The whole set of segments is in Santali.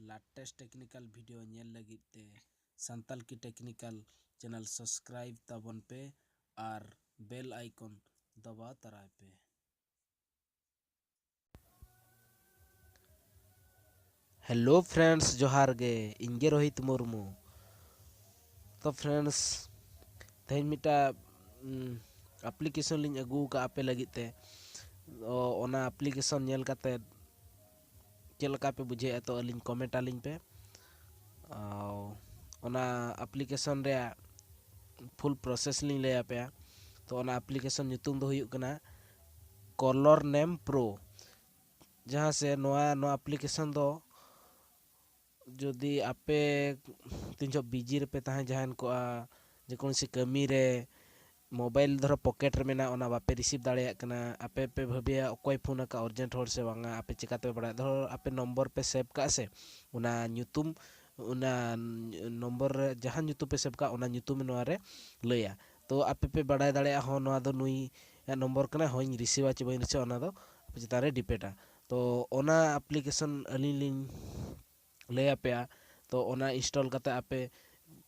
latest technical video nyel lagit te Santal ki technical channel subscribe tabon pe ar bell icon दबा तराय पे। हेलो फ्रेंड्स जोहार गे इंगे रोहित मुर्मू। तो फ्रेंड्स तेहन मिटा एप्लीकेशन लिंग अगू का आपे लगित ते ओना एप्लीकेशन नेल काते चलका पे बुझे तो अलिंग कमेंट आलिंग पे ओना एप्लीकेशन रे फुल प्रोसेस लिंग ले पे। तो ओना एप्लीकेशन nyutum दो हुयुग कना कलर नेम प्रो, जहाँ से नोआ एप्लीकेशन दो जदि आपे तीन जो बिजी रे पे ताहे जहान को जे कौन सी कमी रे मोबाइल धरो पॉकेट रे मेना ओना बापे रिसीव दाड़े कना आपे पे भाबिया ओकोय फोन का अर्जेंट होर से बांगा आपे चिकाते बड़ा धरो आपे नंबर पे सेव का से ओना nyutum ओना नंबर जहां nyutum पे सेव का ओना nyutum नोआ रे लया। तो आपे पे बड़ा दाड़े हो नोआ दो नुई या नंबर कना होई रिसीव चे बई रिसीव ओना दो आपे चितारे डिपेंडा। तो ओना एप्लीकेशन अलिंग ले पे तो ओना इंस्टॉल करते आपे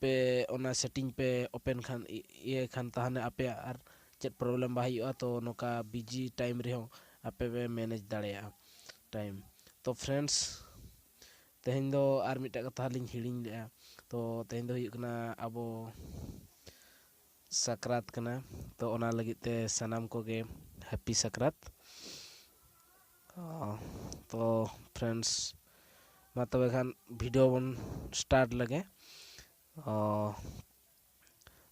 पे ओना सेटिंग पे ओपन खान ये खान ताहने आपे आर चेक प्रॉब्लम बाई तो नोका बिजी टाइम रे हो आपे पे मैनेज दाड़ेया टाइम। तो फ्रेंड्स तेहन दो आर मिटा कथा लिंग हिड़िंग ले तो तेहन दो हुयुग कना अबो सकरात कना। तो ओना लगित ते सनाम को गे हैप्पी सकरात। तो फ्रेंड्स मा तबे खान वीडियो बन स्टार्ट लगे।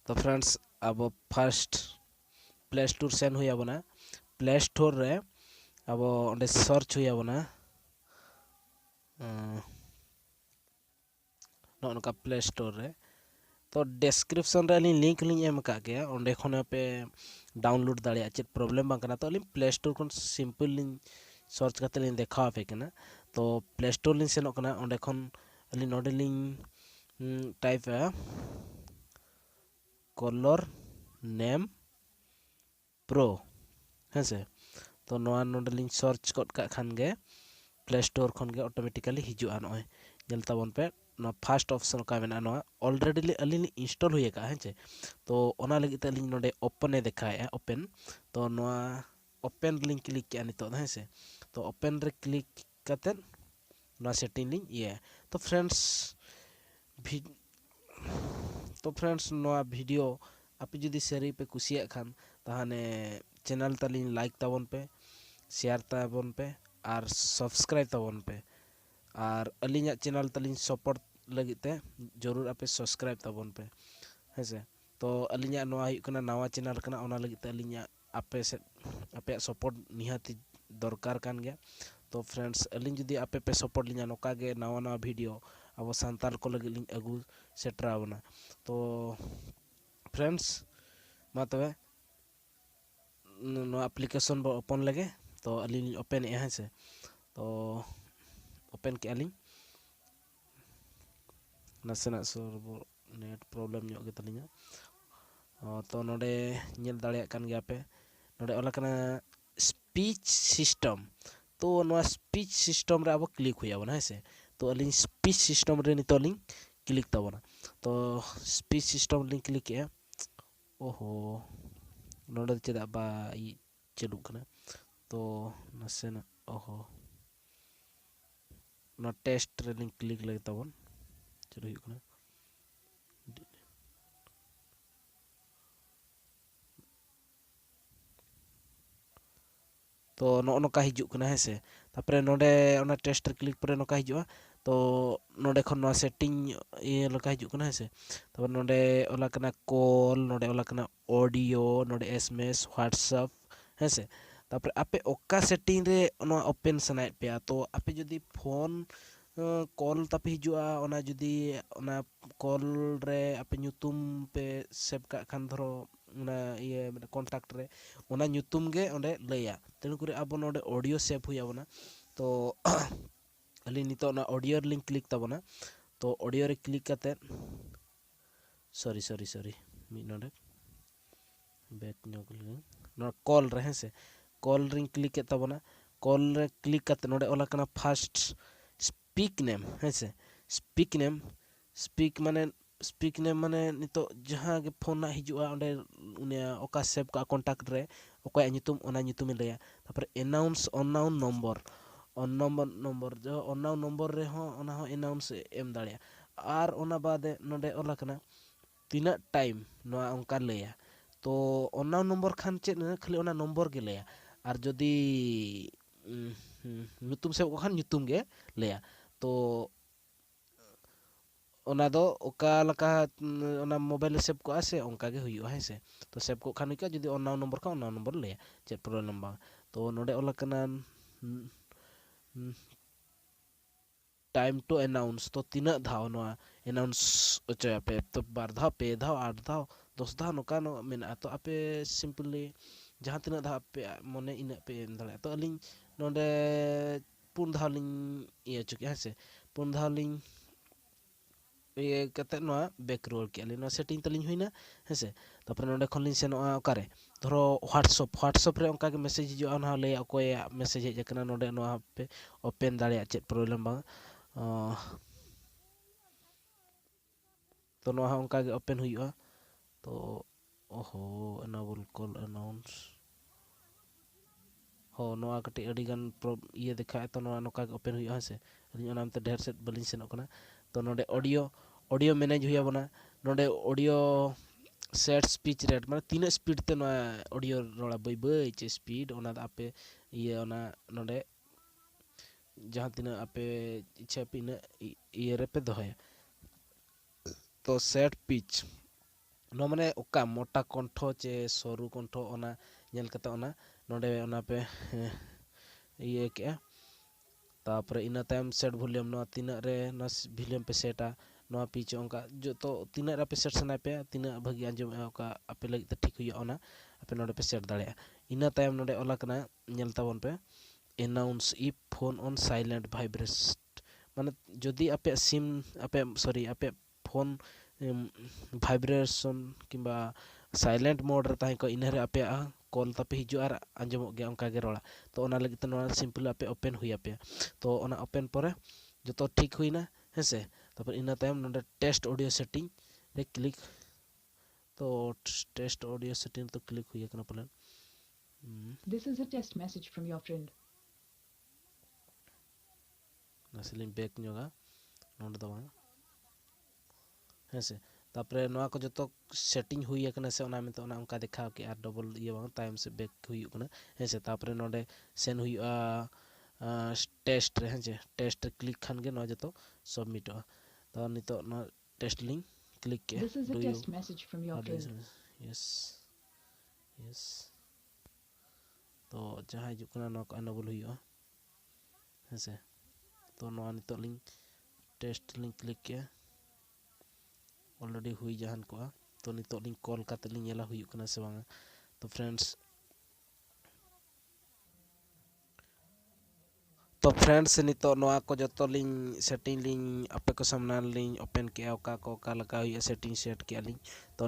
तो फ्रेंड्स अब फर्स्ट प्ले स्टोर सेन हुई आबना प्ले स्टोर रे अब ओंडे सर्च हुई आबना नोका प्ले स्टोर रे। तो डिस्क्रिप्शन रे लिंक लिंग एम का गया ओंडे खने पे डाउनलोड दाड़िया चेक प्रॉब्लम बां कना। तो लिंक प्ले स्टोर खन सिंपल लिंग सर्च करते लिंग देखा पे कना। तो प्ले स्टोर लिंग सेनोक कना ओंडे खन लिंग नोडे लिंग टाइप है कलर नेम प्रो हेसे। तो नोआ नोडे लिंग सर्च कट का खान गे प्ले स्टोर खन गे ऑटोमेटिकली हिजुआ नोय जल ताबन पे ना फर्स्ट ऑप्शन का मेना नोआ ऑलरेडी अलिंग इंस्टॉल हुई का हेचे। तो ओना लगी ते लिंग नोडे ओपन ए देखाए ओपन। तो नोआ ओपन लिंग क्लिक के नितो हेसे। तो ओपन रे क्लिक करते नोआ सेटिंग लिंग ये। तो फ्रेंड्स नोआ वीडियो आप जुदी सेरी पे कुसिया खान ताहाने चैनल तालिंग लाइक ताबन पे शेयर ताबन पे और सब्सक्राइब ताबन पे और अलिंग चैनल तालिंग सपोर्ट लगी ते जरूर आपे सब्सक्राइब ताबन पे हेसे। तो अलिंग नोआ हुयुग कना नवा चैनल कना ओना लगी ते अलिंग आपे से आपे सपोर्ट निहाती दरकार कान गया। तो फ्रेंड्स अलिंग जुदी आपे पे सपोर्ट लिंग नोका गे नवा नवा वीडियो अब सांताल को लगी लिंग अगू सेटरा बना। तो फ्रेंड्स मा तबे नो एप्लीकेशन बो ओपन लगे। तो अलिंग ओपन ए हेसे। तो ओपन के अलिंग नसेना सर्वर नेट प्रॉब्लम ᱧᱚᱜ गे तलिंगा। तो नोडे नेल दाड़िया कान गया पे नोडे ओला कना स्पीच सिस्टम। तो नो स्पीच सिस्टम रे अब क्लिक हुई आबना हेसे। तो अलिंग स्पीच सिस्टम रे नितो लिंग क्लिक ताबना। तो स्पीच सिस्टम लिंग क्लिक के ओहो नोडे चेदा बा चलू कना। तो नसेना ओहो ना टेस्ट रे लिंग क्लिक लगे ताबन चलो हुयुग कना। तो नोका हिजुग कना हेसे। तापरे नोडे ओना टेस्ट क्लिक पर नोका हिजुआ। तो नोडे खन नो सेटिंग ये लका हिजुग कना हेसे। तब नोडे ओला कना कॉल नोडे ओला कना ऑडियो नोडे एसएमएस व्हाट्सएप हेसे। तापरे आपे ओका सेटिंग रे नो ओपन सनाय पे तो आपे जदी फोन कॉल तापे हिजुआ ओना जदी ओना कॉल रे आपे nyutum पे सेव का खान धरो ओना ये कॉन्टैक्ट रे ओना nyutum गे ओंडे लया। तेनु करे अब नोडे ऑडियो सेव हुई आबना। तो अली नितो ना ऑडियो लिंक क्लिक ताबना। तो ऑडियो रे क्लिक करते सॉरी मी नोडे बैक ᱧᱚᱜ लिंग नो कॉल रे हेसे। कॉल रिंग क्लिक के ताबना। कॉल रे क्लिक करते नोडे ओला कना first speak name heise speak name mane nito jaha ge phone na hijua onde unia oka save ka contact re okoy nyutum ona nyutum leya tapore announce unknown number jo unknown number re ho ona ho announce em dareya ar ona bade nonde ola kana tina time noa onka leya तो unknown number khan चे खाली ona number ge leya ar jodi nyutum save ko khan nyutum ge leya तो ona do oka laka ona mobile save ko ase onka ge huyu heise तो save ko khan ka jodi unknown number ka unknown number leya चे problem bang तो node ola kana time to announce तो tina dhaw noa announce ochoya pe तो bar dhaw pe dhaw 8 dhaw 10 dhaw noka no mena तो ape simply jahan tina dhaw pe mone ina pe em dale तो aling nonde pun dhaw ling iya chuki hase pun dhaw ling ये kate noa back roll ke ali no setting taling huina hese tapore nonde khon ling senoa okare धरो WhatsApp re onka ge message hijua ona le okoy message hej kana nonde noa pe open dareya चे problem bang तो नोहा onka ge open huyu'a तो oho enable call announce हो नोआ कटी अडी गान ये देखा तो नोआ नोका ओपन हुई हसे अली ओनाम ते ढेर सेट बलिन सेनो कना तो नोडे ऑडियो मैनेज हुई बना नोडे ऑडियो सेट स्पीच रेट माने तीन स्पीड ते नोआ ऑडियो रोला बई बई चे स्पीड ओना आपे ये ओना नोडे जहां तीना आपे इच्छा पे ये रे पे दोहया तो सेट पिच नो माने ओका मोटा कंठो चे सरू कंठो ओना नेल कता ओना नोडे ओना पे ये के तापर इना टाइम सेट वॉल्यूम नो तीना रे नो वॉल्यूम पे सेटा नो पिच ओंका जो तो तीना रे पे सेट सना पे तीना भागी अंजम ओका आपे लगी त ठीक हुया ओना आपे नोडे पे सेट दाड़े इना टाइम नोडे ओला कना नेल ताबन पे announce if phone on silent vibrate माने जदि आपे सिम आपे सॉरी आपे फोन वाइब्रेशन किंबा साइलेंट मोड रे ताहे को इनरे आपे कॉल तापे हिजु आर अंजमो गे onka ge रोला तो ओना लगी त नोना सिंपल आपे ओपन हुई आपे तो ओना ओपन परे जतो ठीक हुईना हेसे तापर इना टाइम नोडे टेस्ट ऑडियो सेटिंग रे क्लिक तो टेस्ट ऑडियो सेटिंग तो क्लिक हुई कना पलन This is a test message from your friend. नसलिम बैक न्योगा नोड दवा हेसे तापरे नोआ को जतो सेटिंग हुई कना से ओना में तो ओना onka देखा के आर डबल ये बांग टाइम से बैक हुई कना हेसे तापरे नोडे सेन हुई टेस्ट रे हेजे टेस्ट क्लिक खान गे नोआ जतो सबमिट तो नितो नो टेस्ट लिंक क्लिक के This is a test message from your friend. Yes yes तो जहां हिजु कना नो को अनेबल हुई हेसे तो नोआ नितो लिंक टेस्ट लिंक क्लिक के ऑलरेडी हुई जहान को तो नितो लिंक कॉल काते लिंक येला हुई कना से बांगा तो फ्रेंड्स नितो नोआ को जतो लिंक सेटिंग लिंक आपे को सामना लिंक ओपन के ओका को का लगा हुई सेटिंग सेट के लिंक तो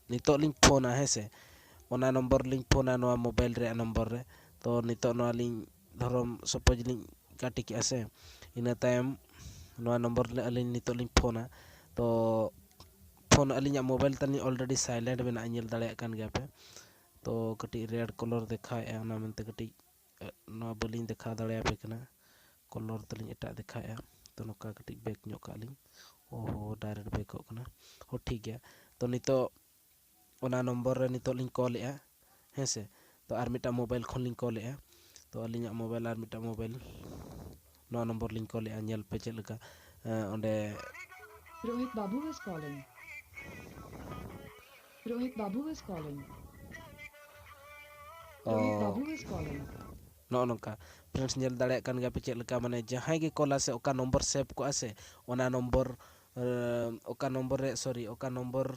नितो लिंक फोन है से ओना नंबर लिंक फोन नोआ मोबाइल रे नंबर रे तो नितो नोआ लिंक धरम सपोज लिंक काटी के आसे इना टाइम नोआ नंबर ले अलिंग नितो लिंक फोन तो फोन अलिंग मोबाइल तनी ऑलरेडी साइलेंट मेना नेल दाड़े कान गया पे तो कटी रेड कलर देखा है ओना मेनते कटी नो बलिंग देखा दाड़े पे कना कलर तलिंग एटा देखा है तो नोका कटी बैक न्यो कालिंग ओहो डायरेक्ट बैक हो कना हो ठीक गया तो नितो ओना नंबर रे नितो लिंक कॉल ए हेसे तो आर मिटा मोबाइल खन लिंक कॉल ए तो अलिंग मोबाइल आर मिटा मोबाइल नो नंबर लिंक कॉल ए नेल पे चलका ओंडे Rohit Babu is calling. Rohit Babu is calling. Rohit Babu is calling. नो नोका फ्रेंड्स नेल दाड़े कान गा पे चलका माने जहां गे कॉल आसे ओका नंबर सेव को आसे ओना नंबर ओका नंबर रे सॉरी ओका नंबर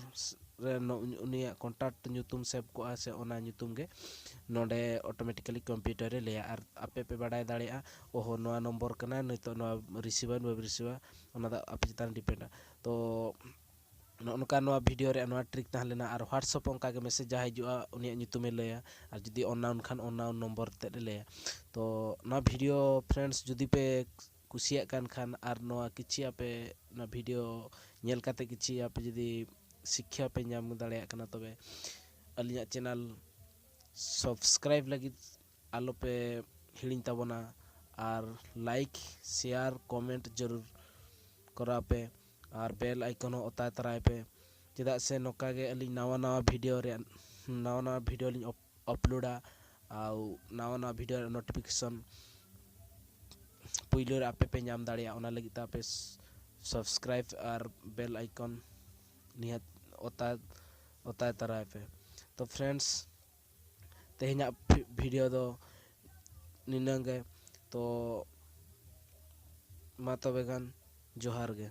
रे उनिया कांटेक्ट nyutum सेव को आसे ओना nyutum गे नोडे ऑटोमेटिकली कंप्यूटर रे ले आर आपे पे बाडाय दाड़े ओहो नोआ नंबर कना नितो नोआ रिसीवर वेब रिसीवर ओना दा आपे चितान डिपेंड तो नोनका नोआ वीडियो रे नोआ ट्रिक ताह लेना और WhatsApp onka के मैसेज जा हिजुआ उनिया nyutume लेया और जदी ऑनलाइन खान ऑनलाइन नंबर ते लेया तो नोआ वीडियो फ्रेंड्स जदी पे कुसियाक कान खान आर नोआ किछि आपे ना वीडियो नेल काते किछि आपे जदि शिक्षा पे नाम दाड़ेया कना तबे अलिया चैनल सब्सक्राइब लगी आलो पे हिड़िंग ताबोना और लाइक शेयर कमेंट जरूर करा पे और बेल आइकन हो ओता तराय पे चेदा से नोका गे अली नवा नवा वीडियो लिंग अपलोडा आउ नवा वीडियो नोटिफिकेशन पुइलो आपे पे नाम दाड़ेया ओना लगी आपे सब्सक्राइब और बेल आइकन निहत ओता तराय पे। तो फ्रेंड्स तेहना वीडियो दो निनंगे तो मा तबे गान जोहार गे।